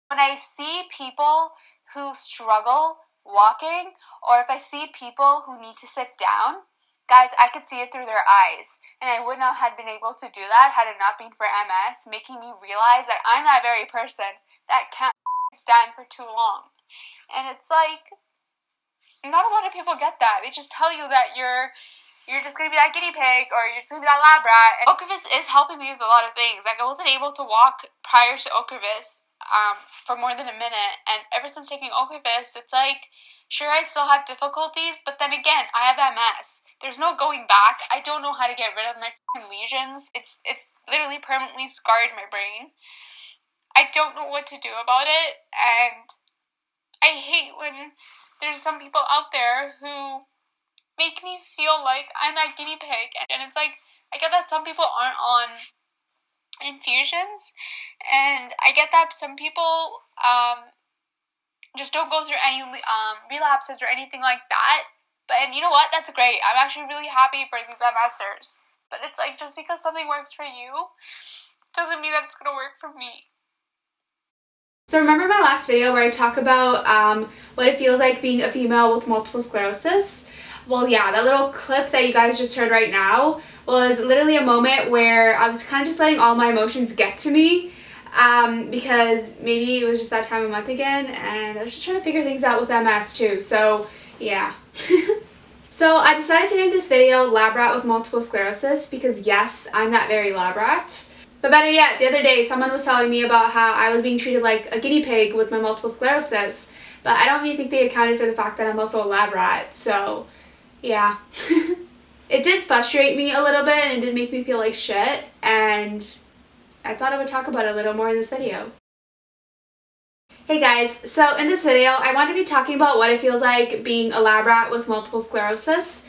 When I see people who struggle walking, or if I see people who need to sit down, guys, I could see it through their eyes. And I would not have been able to do that had it not been for MS, making me realize that I'm that very person that can't stand for too long. And it's like, not a lot of people get that. They just tell you that you're just gonna be that guinea pig, or you're just gonna be that lab rat. And Ocrevus is helping me with a lot of things. Like, I wasn't able to walk prior to Ocrevus for more than a minute, and ever since taking Ocrevus, it's like, sure, I still have difficulties, but then again, I have MS. There's no going back. I don't know how to get rid of my lesions. It's literally permanently scarred my brain. I don't know what to do about it, and I hate when there's some people out there who make me feel like I'm that guinea pig. And it's like, I get that some people aren't on infusions, and I get that some people just don't go through any relapses or anything like that. And you know what? That's great. I'm actually really happy for these MSers. But it's like, just because something works for you doesn't mean that it's going to work for me. So remember my last video where I talk about what it feels like being a female with multiple sclerosis? Well, yeah, that little clip that you guys just heard right now was literally a moment where I was kind of just letting all my emotions get to me, because maybe it was just that time of month again, and I was just trying to figure things out with MS too, so yeah. So I decided to name this video Lab Rat with Multiple Sclerosis because yes, I'm that very lab rat. But better yet, the other day someone was telling me about how I was being treated like a guinea pig with my multiple sclerosis, but I don't really think they accounted for the fact that I'm also a lab rat, so yeah. It did frustrate me a little bit and it did make me feel like shit, and I thought I would talk about it a little more in this video. Hey guys, so in this video I want to be talking about what it feels like being a lab rat with multiple sclerosis.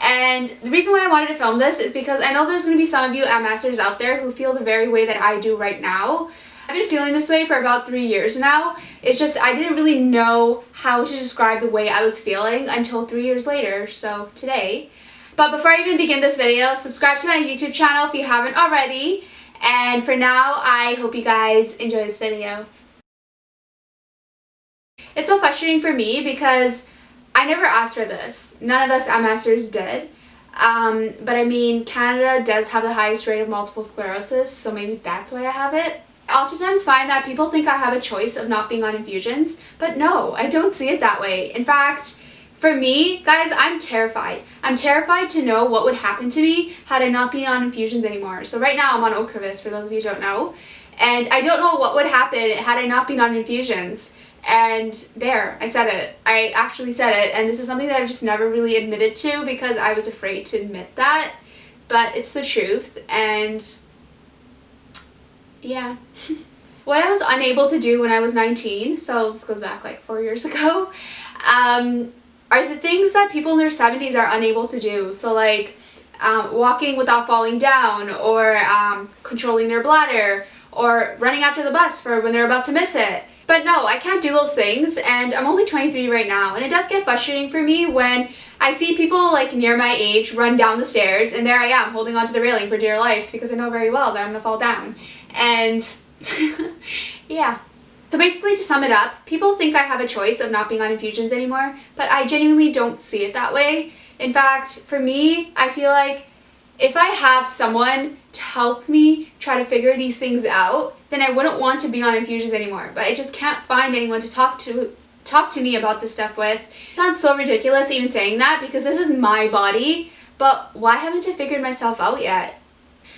And the reason why I wanted to film this is because I know there's going to be some of you MSers out there who feel the very way that I do right now. I've been feeling this way for about 3 years now. It's just I didn't really know how to describe the way I was feeling until 3 years later, so today. But before I even begin this video, subscribe to my YouTube channel if you haven't already. And for now, I hope you guys enjoy this video. It's so frustrating for me because I never asked for this. None of us MSers did. But I mean, Canada does have the highest rate of multiple sclerosis, so maybe that's why I have it. I oftentimes find that people think I have a choice of not being on infusions, but no, I don't see it that way. In fact, for me, guys, I'm terrified. I'm terrified to know what would happen to me had I not been on infusions anymore. So right now I'm on Ocrevus, for those of you who don't know, and I don't know what would happen had I not been on infusions. And there, I said it. I actually said it, and this is something that I've just never really admitted to because I was afraid to admit that, but it's the truth, and yeah. What I was unable to do when I was 19, so this goes back like 4 years ago, are the things that people in their 70s are unable to do. So like walking without falling down, or controlling their bladder, or running after the bus for when they're about to miss it. But no, I can't do those things, and I'm only 23 right now, and it does get frustrating for me when I see people like near my age run down the stairs, and there I am holding onto the railing for dear life because I know very well that I'm gonna fall down. And yeah. So basically, to sum it up, people think I have a choice of not being on infusions anymore, but I genuinely don't see it that way. In fact, for me, I feel like if I have someone to help me try to figure these things out, then I wouldn't want to be on infusions anymore. But I just can't find anyone to talk to me about this stuff with. It sounds so ridiculous even saying that because this is my body, but why haven't I figured myself out yet?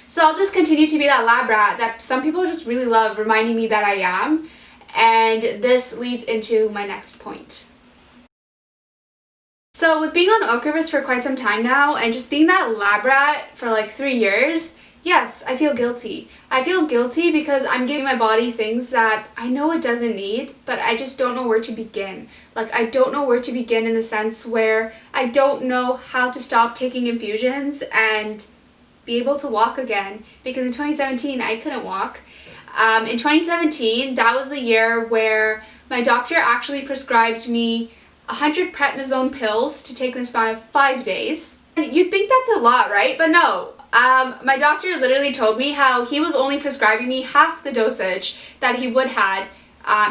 So I'll just continue to be that lab rat that some people just really love reminding me that I am, and this leads into my next point. So with being on Ocrevus for quite some time now, and just being that lab rat for like 3 years, yes, I feel guilty. I feel guilty because I'm giving my body things that I know it doesn't need, but I just don't know where to begin. Like, I don't know where to begin in the sense where I don't know how to stop taking infusions and be able to walk again. Because in 2017, I couldn't walk. In 2017, that was the year where my doctor actually prescribed me 100 prednisone pills to take in the span of 5 days. And you'd think that's a lot, right? But no. My doctor literally told me how he was only prescribing me half the dosage that he would had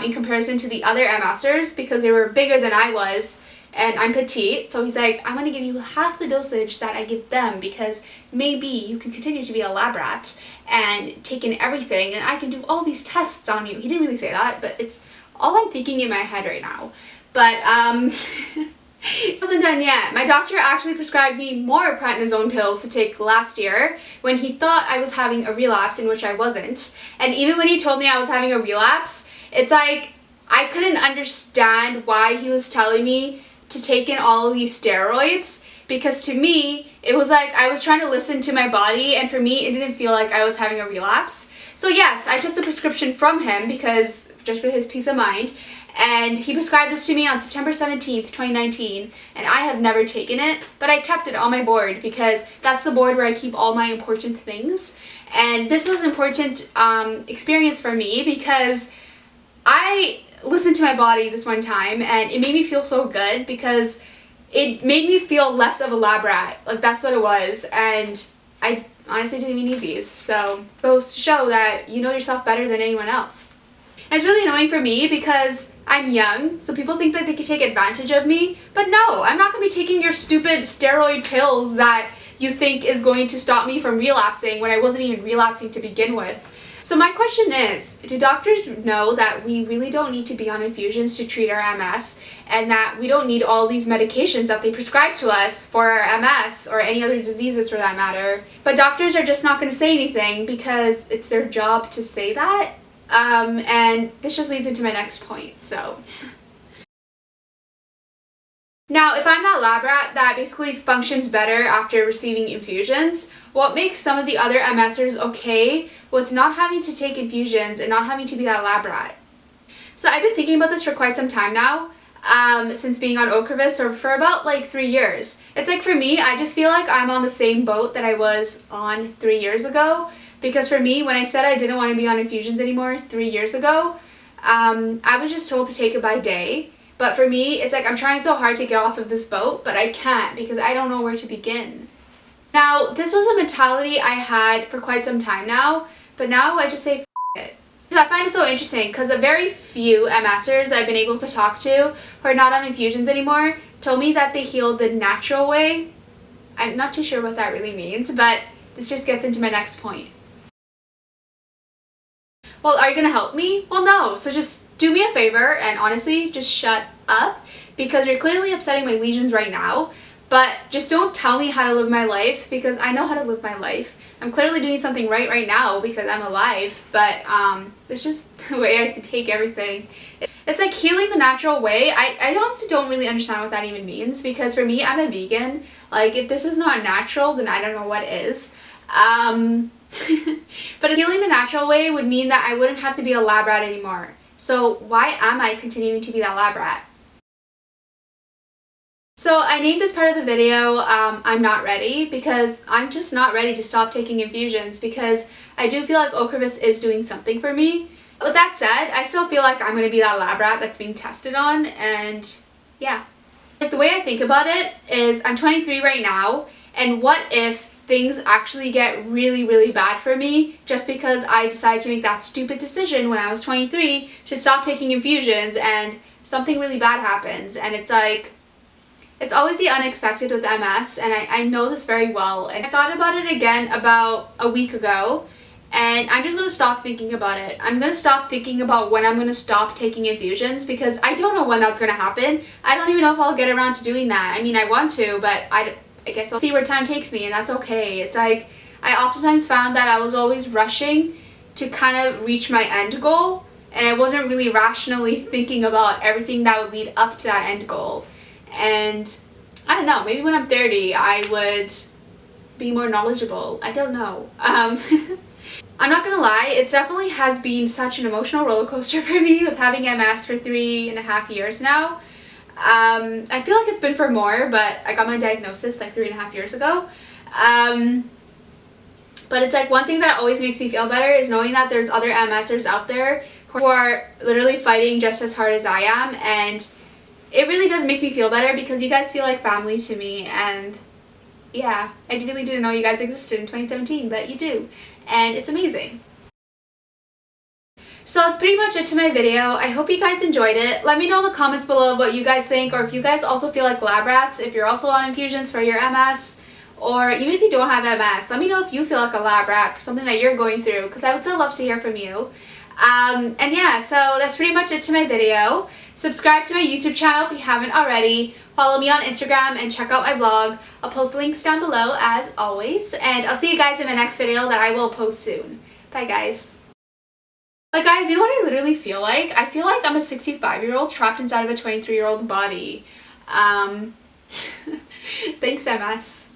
in comparison to the other MSers because they were bigger than I was, and I'm petite. So he's like, I'm going to give you half the dosage that I give them because maybe you can continue to be a lab rat and take in everything and I can do all these tests on you. He didn't really say that, but it's all I'm thinking in my head right now. But it wasn't done yet. My doctor actually prescribed me more prednisone pills to take last year when he thought I was having a relapse, in which I wasn't. And even when he told me I was having a relapse, it's like I couldn't understand why he was telling me to take in all of these steroids, because to me it was like I was trying to listen to my body, and for me it didn't feel like I was having a relapse. So yes, I took the prescription from him because just for his peace of mind, and he prescribed this to me on September 17th, 2019, and I have never taken it, but I kept it on my board because that's the board where I keep all my important things. And this was an important experience for me because I listened to my body this one time and it made me feel so good because it made me feel less of a lab rat. Like, that's what it was, and I honestly didn't even need these. So it goes to show that you know yourself better than anyone else. And it's really annoying for me because I'm young, so people think that they can take advantage of me, but no, I'm not going to be taking your stupid steroid pills that you think is going to stop me from relapsing when I wasn't even relapsing to begin with. So my question is, do doctors know that we really don't need to be on infusions to treat our MS, and that we don't need all these medications that they prescribe to us for our MS or any other diseases for that matter? But doctors are just not going to say anything because it's their job to say that. And this just leads into my next point, so. Now, if I'm that lab rat that basically functions better after receiving infusions, what makes some of the other MSers okay with not having to take infusions and not having to be that lab rat? So I've been thinking about this for quite some time now, since being on Ocrevus, or for about like 3 years. It's like, for me, I just feel like I'm on the same boat that I was on 3 years ago. Because for me, when I said I didn't want to be on infusions anymore 3 years ago, I was just told to take it by day. But for me, it's like I'm trying so hard to get off of this boat, but I can't because I don't know where to begin. Now, this was a mentality I had for quite some time now, but now I just say f it. So I find it so interesting because a very few MSers I've been able to talk to who are not on infusions anymore told me that they healed the natural way. I'm not too sure what that really means, but this just gets into my next point. Well, are you going to help me? Well, no. So just do me a favor and honestly, just shut up because you're clearly upsetting my lesions right now. But just don't tell me how to live my life because I know how to live my life. I'm clearly doing something right now because I'm alive, but it's just the way I can take everything. It's like healing the natural way. I honestly don't really understand what that even means because for me, I'm a vegan. Like, if this is not natural, then I don't know what is. But healing the natural way would mean that I wouldn't have to be a lab rat anymore. So why am I continuing to be that lab rat? So I named this part of the video, I'm not ready, because I'm just not ready to stop taking infusions because I do feel like Ocrevus is doing something for me. With that said, I still feel like I'm going to be that lab rat that's being tested on, and yeah. Like, the way I think about it is I'm 23 right now, and what if things actually get really, really bad for me just because I decided to make that stupid decision when I was 23 to stop taking infusions and something really bad happens. And it's like, it's always the unexpected with MS, and I know this very well. And I thought about it again about a week ago, and I'm just going to stop thinking about it. I'm going to stop thinking about when I'm going to stop taking infusions because I don't know when that's going to happen. I don't even know if I'll get around to doing that. I mean, I want to, but I guess I'll see where time takes me, and that's okay. It's like, I oftentimes found that I was always rushing to kind of reach my end goal, and I wasn't really rationally thinking about everything that would lead up to that end goal. And I don't know, maybe when I'm 30 I would be more knowledgeable. I don't know. I'm not gonna lie, it definitely has been such an emotional roller coaster for me with having MS for 3.5 years now. I feel like it's been for more, but I got my diagnosis like 3.5 years ago. But it's like one thing that always makes me feel better is knowing that there's other MSers out there who are literally fighting just as hard as I am, and it really does make me feel better because you guys feel like family to me. And yeah, I really didn't know you guys existed in 2017, but you do, and it's amazing. So that's pretty much it to my video. I hope you guys enjoyed it. Let me know in the comments below what you guys think, or if you guys also feel like lab rats, if you're also on infusions for your MS, or even if you don't have MS, let me know if you feel like a lab rat for something that you're going through, because I would still love to hear from you. And yeah, so that's pretty much it to my video. Subscribe to my YouTube channel if you haven't already. Follow me on Instagram and check out my blog. I'll post links down below as always. And I'll see you guys in my next video that I will post soon. Bye guys. Like guys, you know what I literally feel like? I feel like I'm a 65-year-old trapped inside of a 23-year-old body. Thanks MS.